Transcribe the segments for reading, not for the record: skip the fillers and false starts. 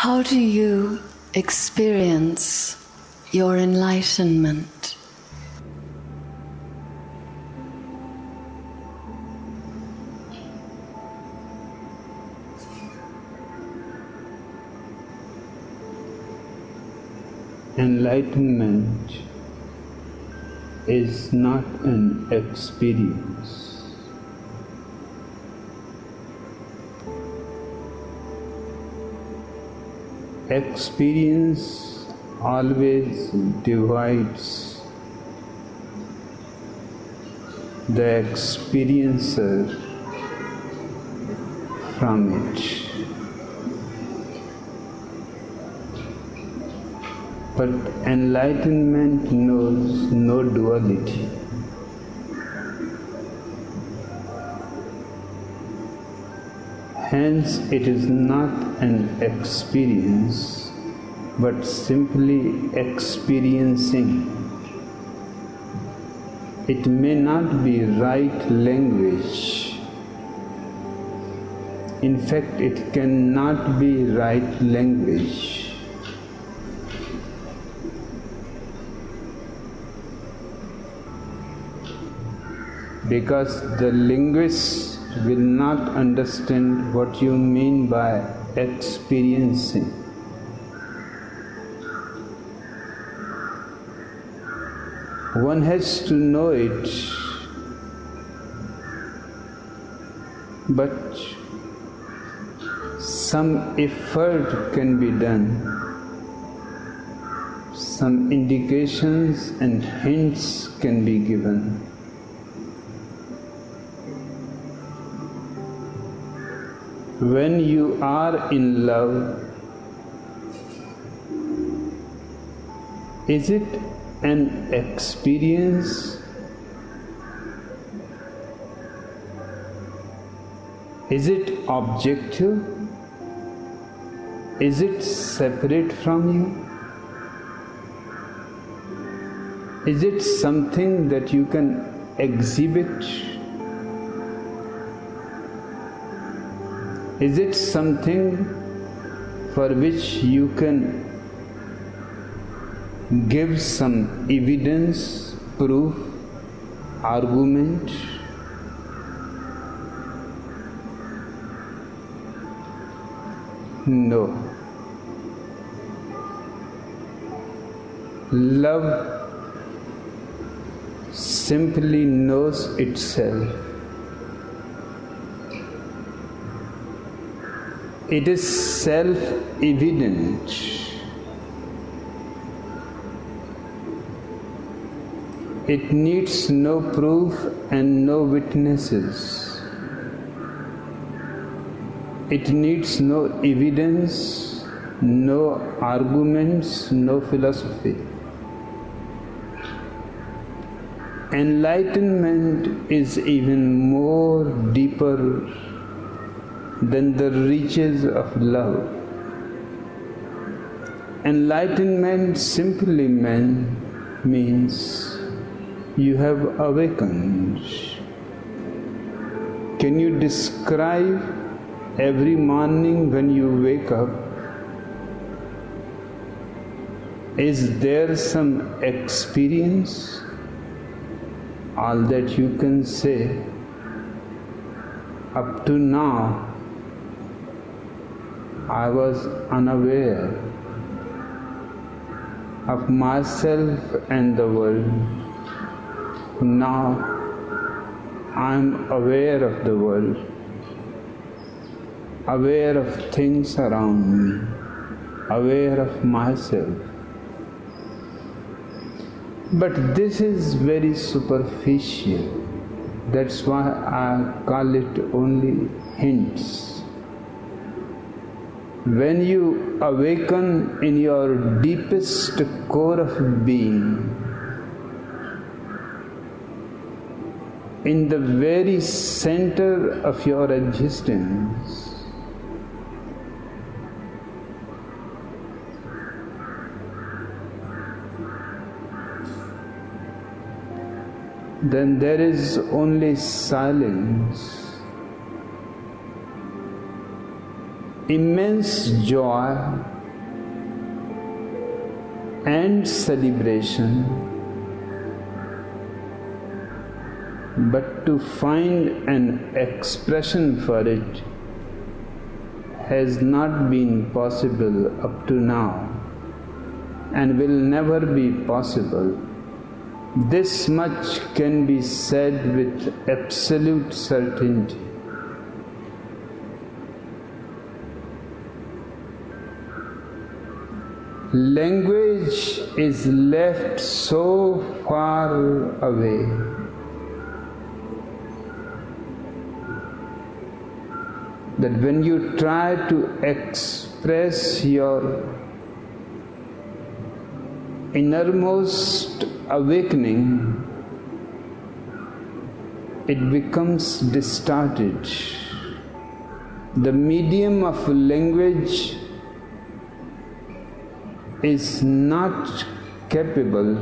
How do you experience your enlightenment? Enlightenment is not an experience. Experience always divides the experiencer from it. But enlightenment knows no duality. Hence, it is not an experience, but simply experiencing. It may not be right language. In fact, it cannot be right language. Because the linguist will not understand what you mean by experiencing. One has to know it, but some effort can be done. Some indications and hints can be given. When you are in love, is it an experience? Is it objective? Is it separate from you? Is it something that you can exhibit? Is it something for which you can give some evidence, proof, argument? No. Love simply knows itself. It is self-evident. It needs no proof and no witnesses. It needs no evidence, no arguments, no philosophy. Enlightenment is even more deeper than the reaches of love. Enlightenment simply means you have awakened. Can you describe every morning when you wake up? Is there some experience? All that you can say, up to now, I was unaware of myself and the world. Now I am aware of the world, aware of things around me, aware of myself. But this is very superficial. That's why I call it only hints. When you awaken in your deepest core of being, in the very center of your existence, then there is only silence. Immense joy and celebration, but to find an expression for it has not been possible up to now and will never be possible. This much can be said with absolute certainty. Language is left so far away that when you try to express your innermost awakening, it becomes distorted. The medium of language is not capable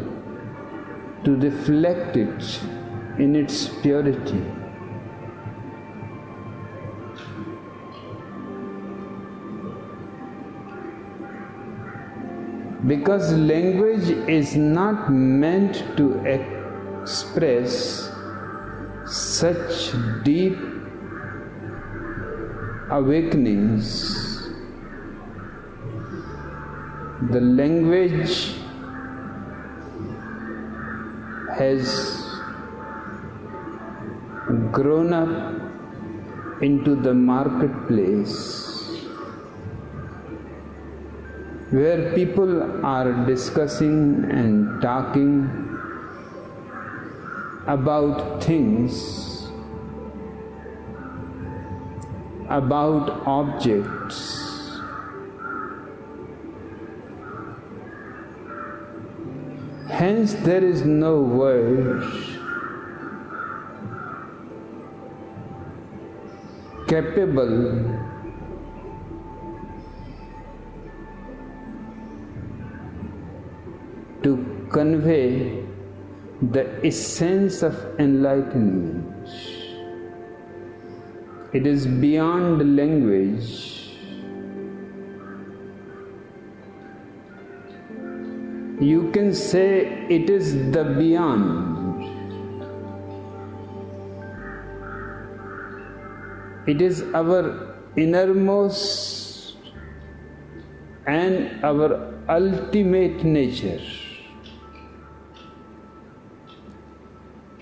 to reflect it in its purity. Because language is not meant to express such deep awakenings. The language has grown up into the marketplace where people are discussing and talking about things, about objects. Hence, there is no word capable to convey the essence of enlightenment. It is beyond language. You can say it is the beyond. It is our innermost and our ultimate nature.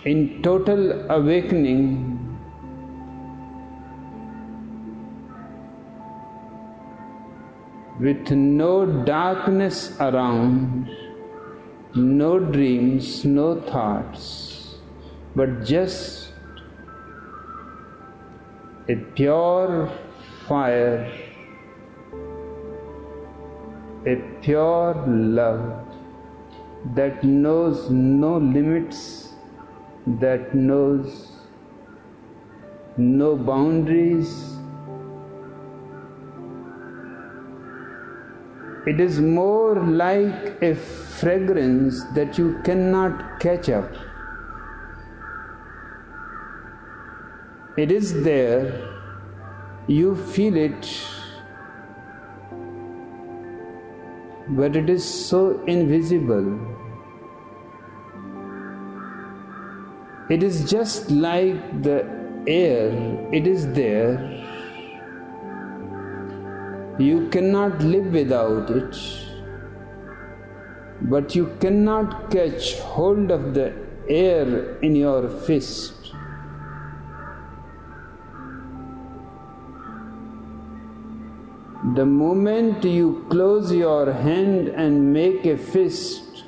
In total awakening, with no darkness around, no dreams, no thoughts, but just a pure fire, a pure love that knows no limits, that knows no boundaries. It is more like a fragrance that you cannot catch up. It is there, you feel it, but it is so invisible. It is just like the air, it is there. You cannot live without it, but you cannot catch hold of the air in your fist. The moment you close your hand and make a fist,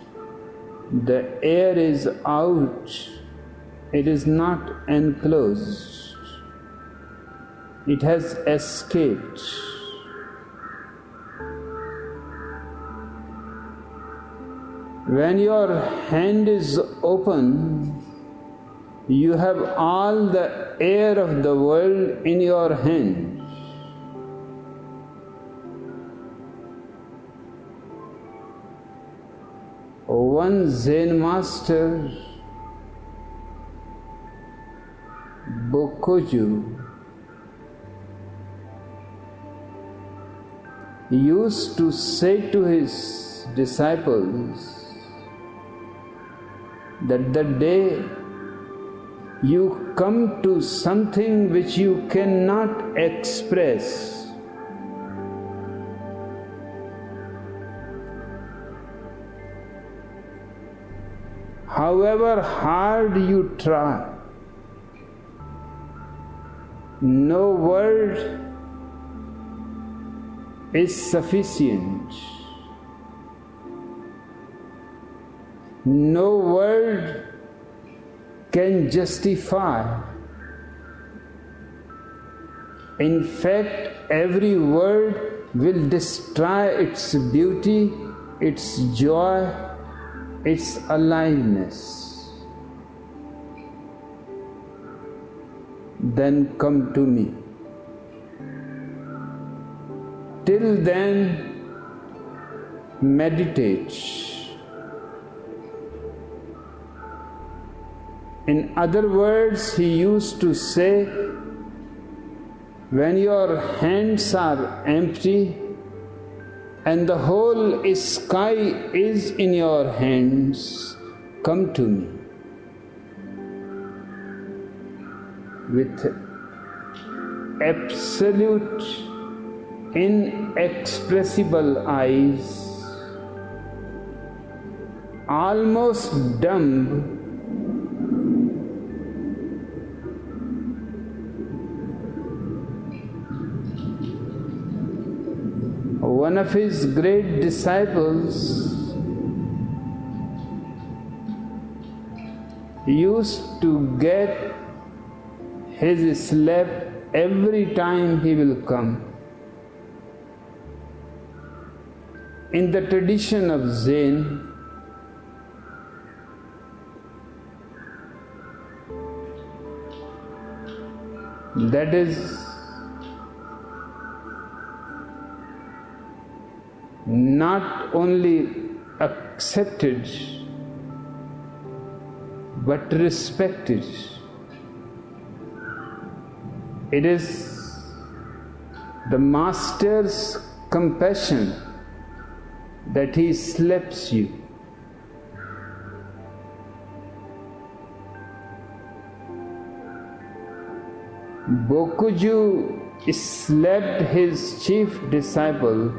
the air is out. It is not enclosed. It has escaped. When your hand is open, you have all the air of the world in your hand. One Zen master, Bokoju, used to say to his his disciples that the day you come to something which you cannot express, however hard you try, no word is sufficient. No word can justify. In fact, every word will destroy its beauty, its joy, its aliveness. Then come to me. Till then, meditate. In other words, he used to say, when your hands are empty and the whole sky is in your hands, come to me. With absolute, inexpressible eyes, almost dumb, one of his great disciples used to get his slap every time he will come. In the tradition of Zen, that is not only accepted but respected. It is the master's compassion that he slaps you. Bokuju slapped his chief disciple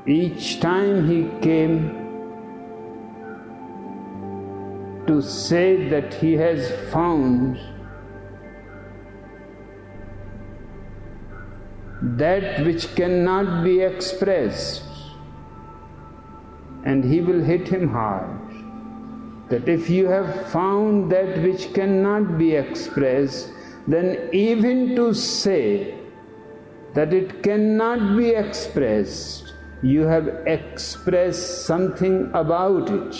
each time he came to say that he has found that which cannot be expressed, and he will hit him hard. That if you have found that which cannot be expressed, then even to say that it cannot be expressed, you have expressed something about it.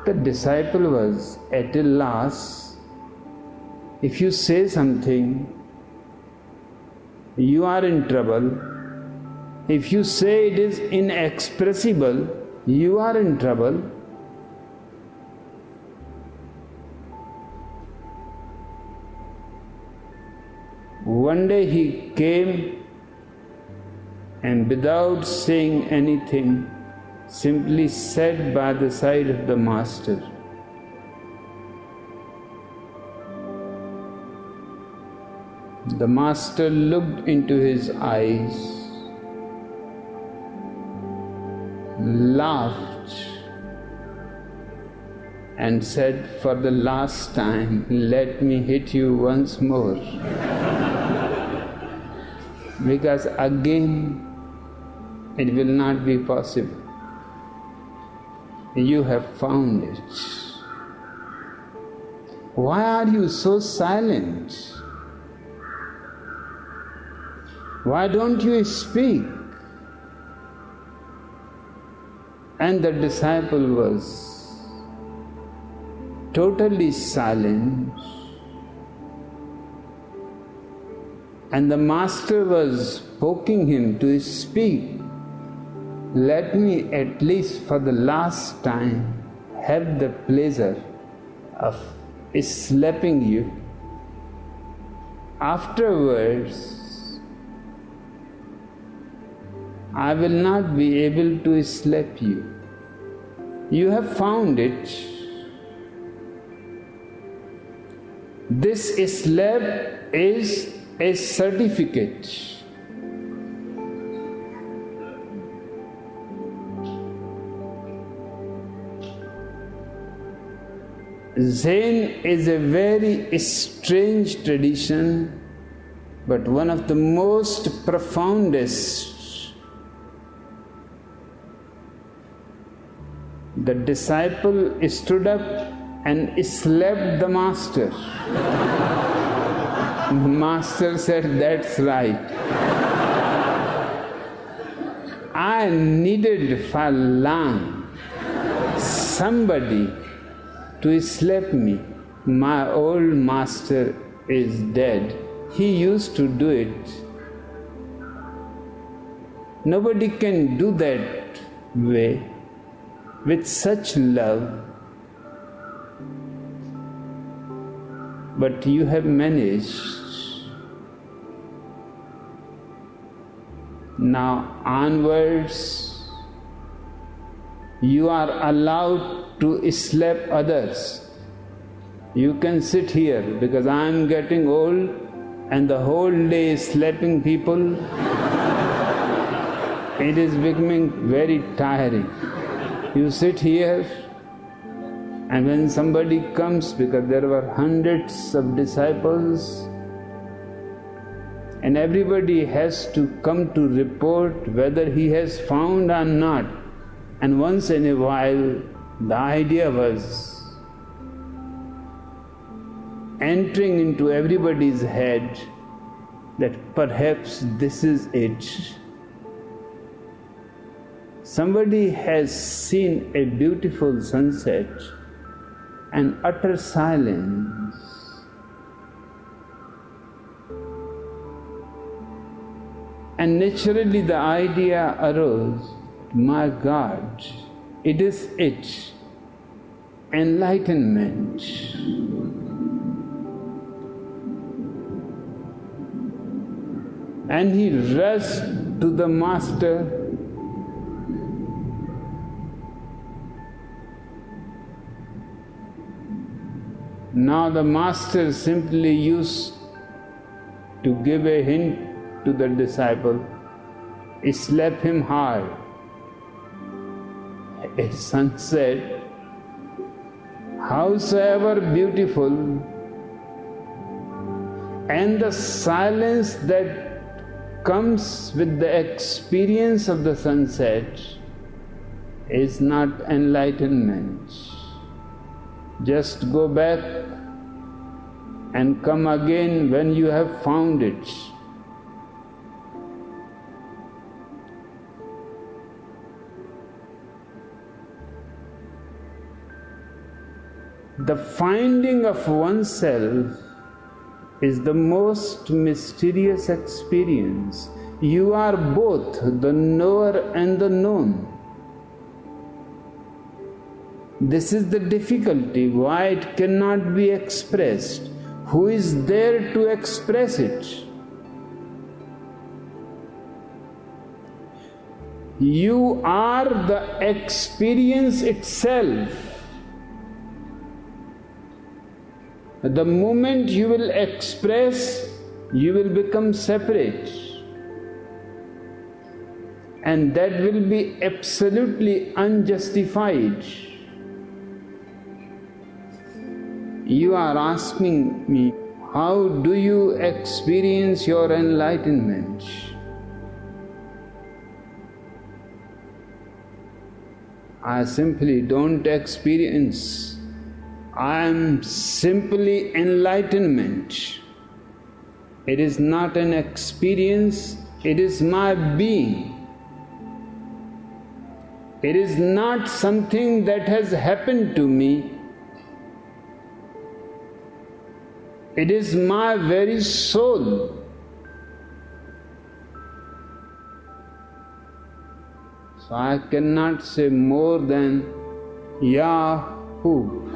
The disciple was at a loss. If you say something, you are in trouble. If you say it is inexpressible, you are in trouble. One day he came and without saying anything, simply sat by the side of the master. The master looked into his eyes, laughed, and said, "For the last time, let me hit you once more." Because again, it will not be possible. You have found it. Why are you so silent? Why don't you speak? And the disciple was totally silent. And the master was poking him to speak. Let me at least for the last time have the pleasure of slapping you. afterwards I will not be able to slap you. You have found it. This slap is a certificate. Zen is a very strange tradition, but one of the most profoundest. The disciple stood up and slapped the master. The master said, "That's right. I needed for long somebody to slap me. My old master is dead. He used to do it. Nobody can do that way with such love. But you have managed. Now onwards, you are allowed to slap others. You can sit here because I am getting old and the whole day slapping people. It is becoming very tiring. You sit here, and when somebody comes, because there were hundreds of disciples, and everybody has to come to report whether he has found or not. And once in a while, the idea was entering into everybody's head that perhaps this is it. Somebody has seen a beautiful sunset and utter silence. And naturally the idea arose, my God, it is it, enlightenment. And he rushed to the master. Now the master simply used to give a hint to the disciple, slap him hard. His son said, howsoever beautiful, and the silence that comes with the experience of the sunset is not enlightenment. Just go back and come again when you have found it. The finding of oneself is the most mysterious experience. You are both the knower and the known. This is the difficulty, why it cannot be expressed. Who is there to express it? You are the experience itself. The moment you will express, you will become separate. And that will be absolutely unjustified. You are asking me, how do you experience your enlightenment? I simply don't experience. I am simply enlightenment. It is not an experience, it is my being. It is not something that has happened to me. It is my very soul. So I cannot say more than Yahoo.